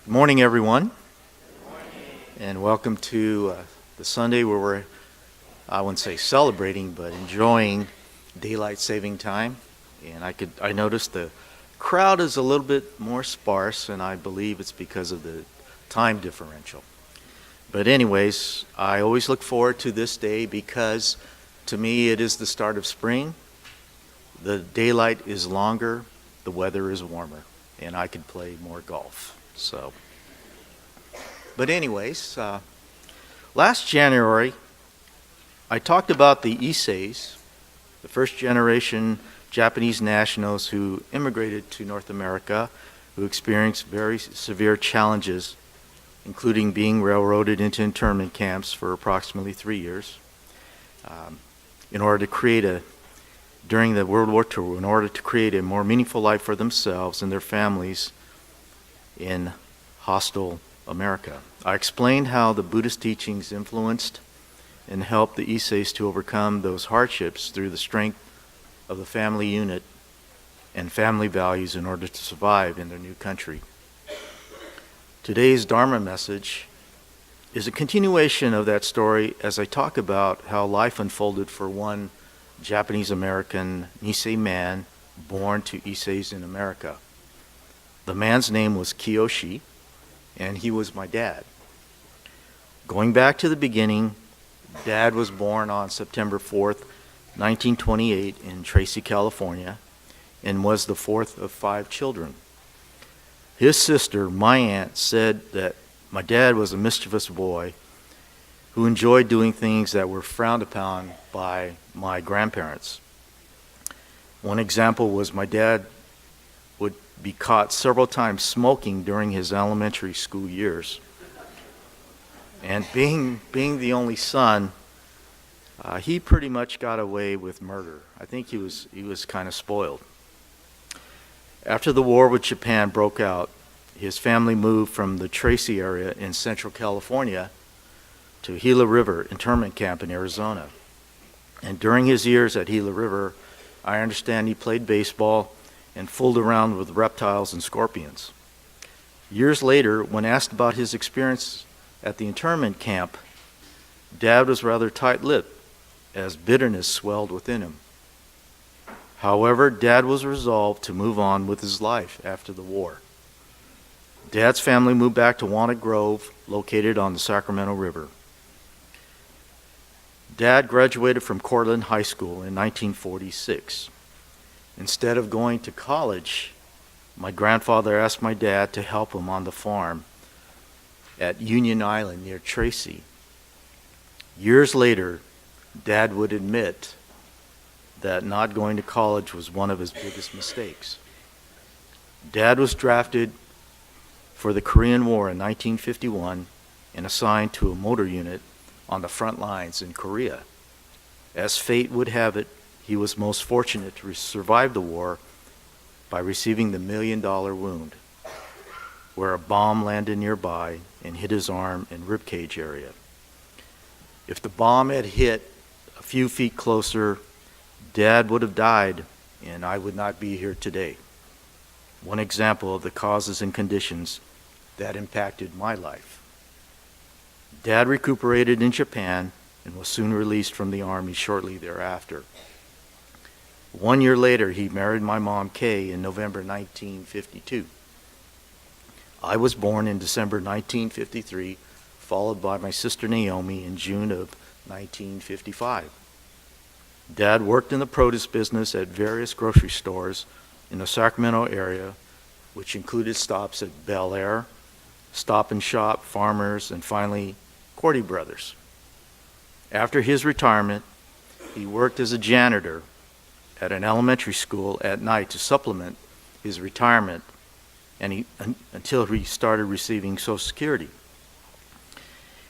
Good morning, everyone, and welcome to the Sunday where we're, I wouldn't say celebrating, but enjoying daylight saving time. And I noticed the crowd is a little bit more sparse, and I believe it's because of the time differential. But anyways, I always look forward to this day because to me it is the start of spring. The daylight is longer, the weather is warmer, and I could play more golf. But anyways, last January, I talked about the Isseis, the first generation Japanese nationals who immigrated to North America, who experienced very severe challenges, including being railroaded into internment camps for approximately 3 years, during the World War II, in order to create a more meaningful life for themselves and their families in hostile America. I explained how the Buddhist teachings influenced and helped the Isseis to overcome those hardships through the strength of the family unit and family values in order to survive in their new country. Today's Dharma message is a continuation of that story as I talk about how life unfolded for one Japanese-American Nisei man born to Isseis in America. The man's name was Kiyoshi, and he was my dad. Going back to the beginning, Dad was born on September 4th, 1928 in Tracy, California, and was the fourth of 5 children. His sister, my aunt, said that my dad was a mischievous boy who enjoyed doing things that were frowned upon by my grandparents. One example was my dad would be caught several times smoking during his elementary school years. And being the only son, he pretty much got away with murder. I think he was kind of spoiled. After the war with Japan broke out, his family moved from the Tracy area in Central California to Gila River internment camp in Arizona. And during his years at Gila River, I understand he played baseball and fooled around with reptiles and scorpions. Years later, when asked about his experience at the internment camp, Dad was rather tight-lipped as bitterness swelled within him. However, Dad was resolved to move on with his life after the war. Dad's family moved back to Walnut Grove, located on the Sacramento River. Dad graduated from Cortland High School in 1946. Instead of going to college, my grandfather asked my dad to help him on the farm at Union Island near Tracy. Years later, Dad would admit that not going to college was one of his biggest mistakes. Dad was drafted for the Korean War in 1951 and assigned to a motor unit on the front lines in Korea. As fate would have it, he was most fortunate to survive the war by receiving the $1 million wound, where a bomb landed nearby and hit his arm and ribcage area. If the bomb had hit a few feet closer, Dad would have died and I would not be here today. One example of the causes and conditions that impacted my life. Dad recuperated in Japan and was soon released from the Army shortly thereafter. 1 year later, he married my mom, Kay, in November 1952. I was born in December 1953, followed by my sister Naomi in June of 1955. Dad worked in the produce business at various grocery stores in the Sacramento area, which included stops at Bel Air, Stop and Shop, Farmers, and finally, Cordy Brothers. After his retirement, he worked as a janitor at an elementary school at night to supplement his retirement until he started receiving Social Security.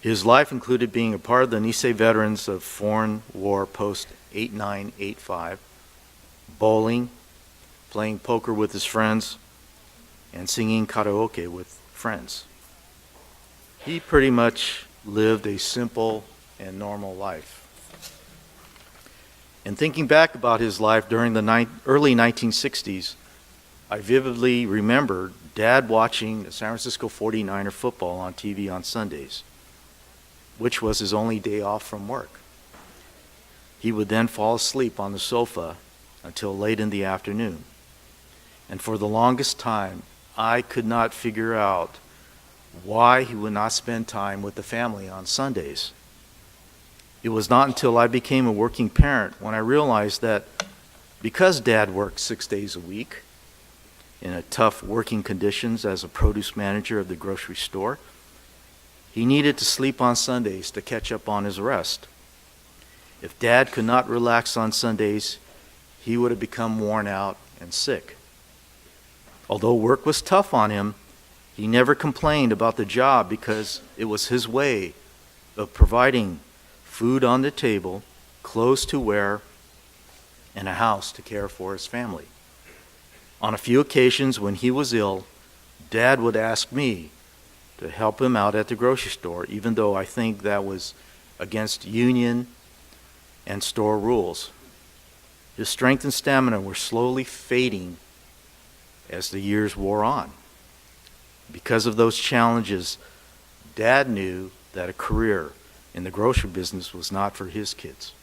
His life included being a part of the Nisei veterans of Foreign War Post 8985, bowling, playing poker with his friends, and singing karaoke with friends. He pretty much lived a simple and normal life. And thinking back about his life during the early 1960s, I vividly remember Dad watching the San Francisco 49er football on TV on Sundays, which was his only day off from work. He would then fall asleep on the sofa until late in the afternoon. And for the longest time, I could not figure out why he would not spend time with the family on Sundays. It was not until I became a working parent when I realized that because Dad worked 6 days a week in a tough working conditions as a produce manager of the grocery store, he needed to sleep on Sundays to catch up on his rest. If Dad could not relax on Sundays, he would have become worn out and sick. Although work was tough on him, he never complained about the job because it was his way of providing food on the table, clothes to wear, and a house to care for his family. On a few occasions when he was ill, Dad would ask me to help him out at the grocery store, even though I think that was against union and store rules. His strength and stamina were slowly fading as the years wore on. Because of those challenges, Dad knew that a career in the grocery business was not for his kids.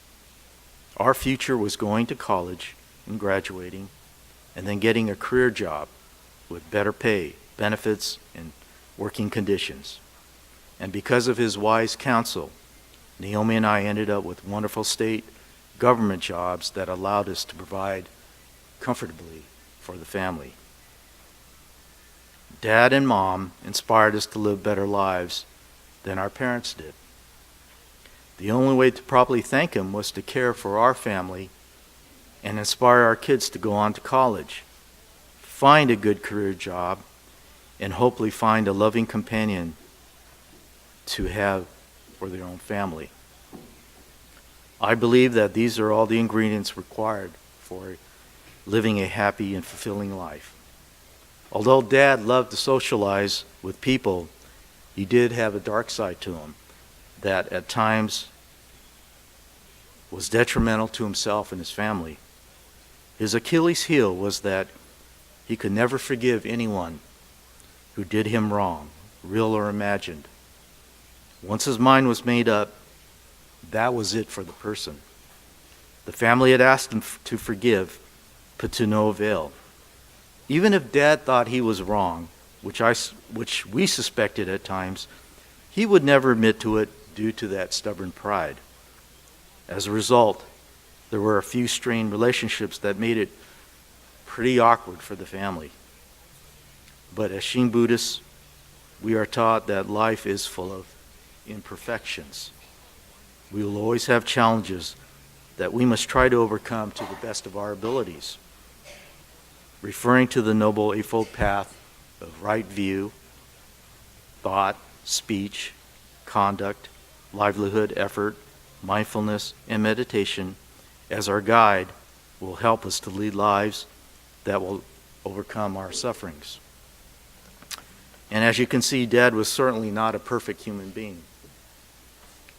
Our future was going to college and graduating, and then getting a career job with better pay, benefits, and working conditions. And because of his wise counsel, Naomi and I ended up with wonderful state government jobs that allowed us to provide comfortably for the family. Dad and Mom inspired us to live better lives than our parents did. The only way to properly thank him was to care for our family and inspire our kids to go on to college, find a good career job, and hopefully find a loving companion to have for their own family. I believe that these are all the ingredients required for living a happy and fulfilling life. Although Dad loved to socialize with people, he did have a dark side to him that at times was detrimental to himself and his family. His Achilles heel was that he could never forgive anyone who did him wrong, real or imagined. Once his mind was made up, that was it for the person. The family had asked him to forgive, but to no avail. Even if Dad thought he was wrong, which we suspected at times, he would never admit to it due to that stubborn pride. As a result, there were a few strained relationships that made it pretty awkward for the family. But as Shin Buddhists, we are taught that life is full of imperfections. We will always have challenges that we must try to overcome to the best of our abilities. Referring to the Noble Eightfold Path of right view, thought, speech, conduct, livelihood, effort, mindfulness, and meditation as our guide will help us to lead lives that will overcome our sufferings. And as you can see, Dad was certainly not a perfect human being.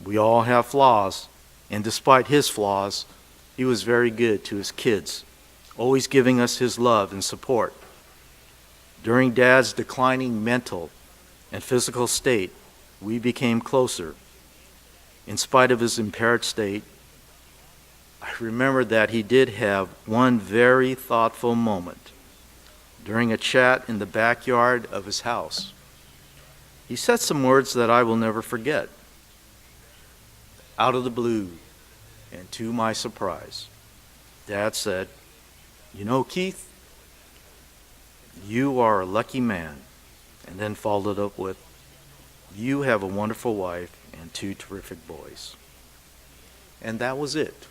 We all have flaws, and despite his flaws, he was very good to his kids, always giving us his love and support. During Dad's declining mental and physical state, we became closer. In spite of his impaired state, I remember that he did have one very thoughtful moment during a chat in the backyard of his house. He said some words that I will never forget. Out of the blue, and to my surprise, Dad said, "You know, Keith, you are a lucky man," and then followed up with, "You have a wonderful wife and 2 terrific boys." And that was it.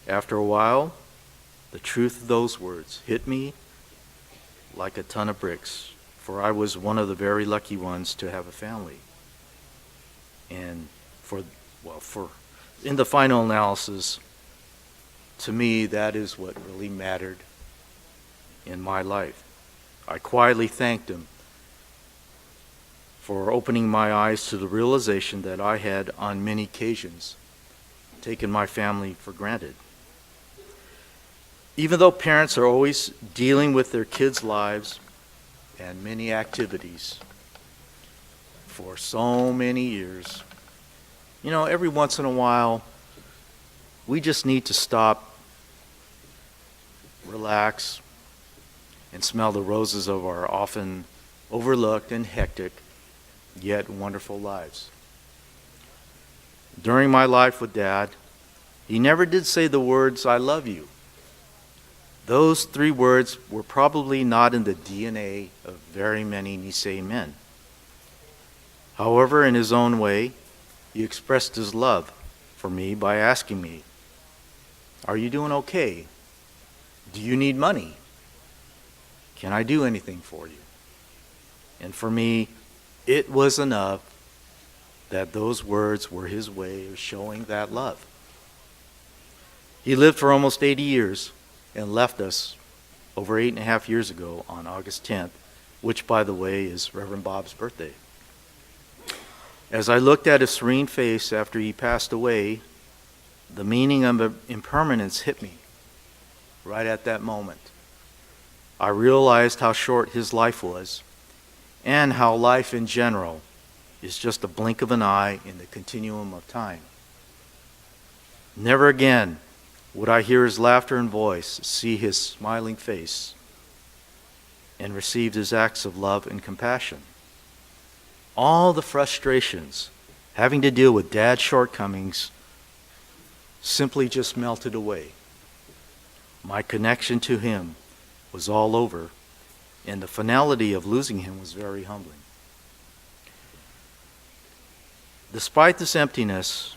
After a while, the truth of those words hit me like a ton of bricks, for I was one of the very lucky ones to have a family. And in the final analysis, to me, that is what really mattered in my life. I quietly thanked him for opening my eyes to the realization that I had on many occasions taken my family for granted. Even though parents are always dealing with their kids' lives and many activities for so many years, every once in a while, we just need to stop, relax, and smell the roses of our often overlooked and hectic, yet wonderful lives. During my life with Dad, he never did say the words, "I love you." Those 3 words were probably not in the DNA of very many Nisei men. However, in his own way, he expressed his love for me by asking me, "Are you doing okay? Do you need money? Can I do anything for you?" And for me, it was enough that those words were his way of showing that love. He lived for almost 80 years and left us over 8.5 years ago on August 10th, which, by the way, is Reverend Bob's birthday. As I looked at his serene face after he passed away, the meaning of impermanence hit me right at that moment. I realized how short his life was and how life in general is just a blink of an eye in the continuum of time. Never again would I hear his laughter and voice, see his smiling face, and receive his acts of love and compassion. All the frustrations having to deal with Dad's shortcomings simply just melted away. My connection to him was all over, and the finality of losing him was very humbling. Despite this emptiness,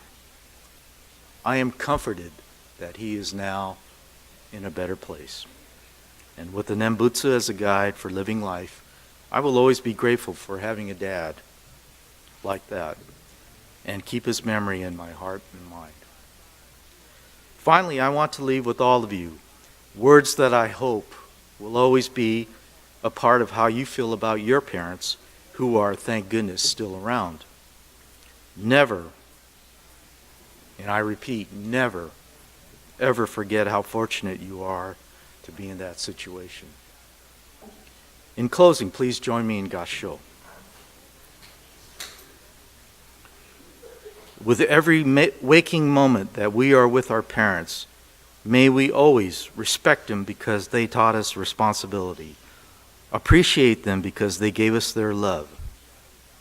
I am comforted that he is now in a better place. And with the Nembutsu as a guide for living life, I will always be grateful for having a dad like that and keep his memory in my heart and mind. Finally, I want to leave with all of you words that I hope will always be a part of how you feel about your parents who are, thank goodness, still around. Never, and I repeat, never, ever forget how fortunate you are to be in that situation. In closing, please join me in Gassho. With every waking moment that we are with our parents, may we always respect them because they taught us responsibility, appreciate them because they gave us their love,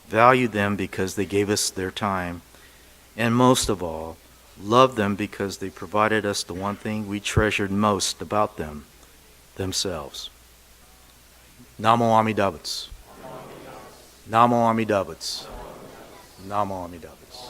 value them because they gave us their time, and most of all, love them because they provided us the one thing we treasured most about them, themselves. Namo Amida Butsu. Namo Amida Butsu. Namo Amida Butsu.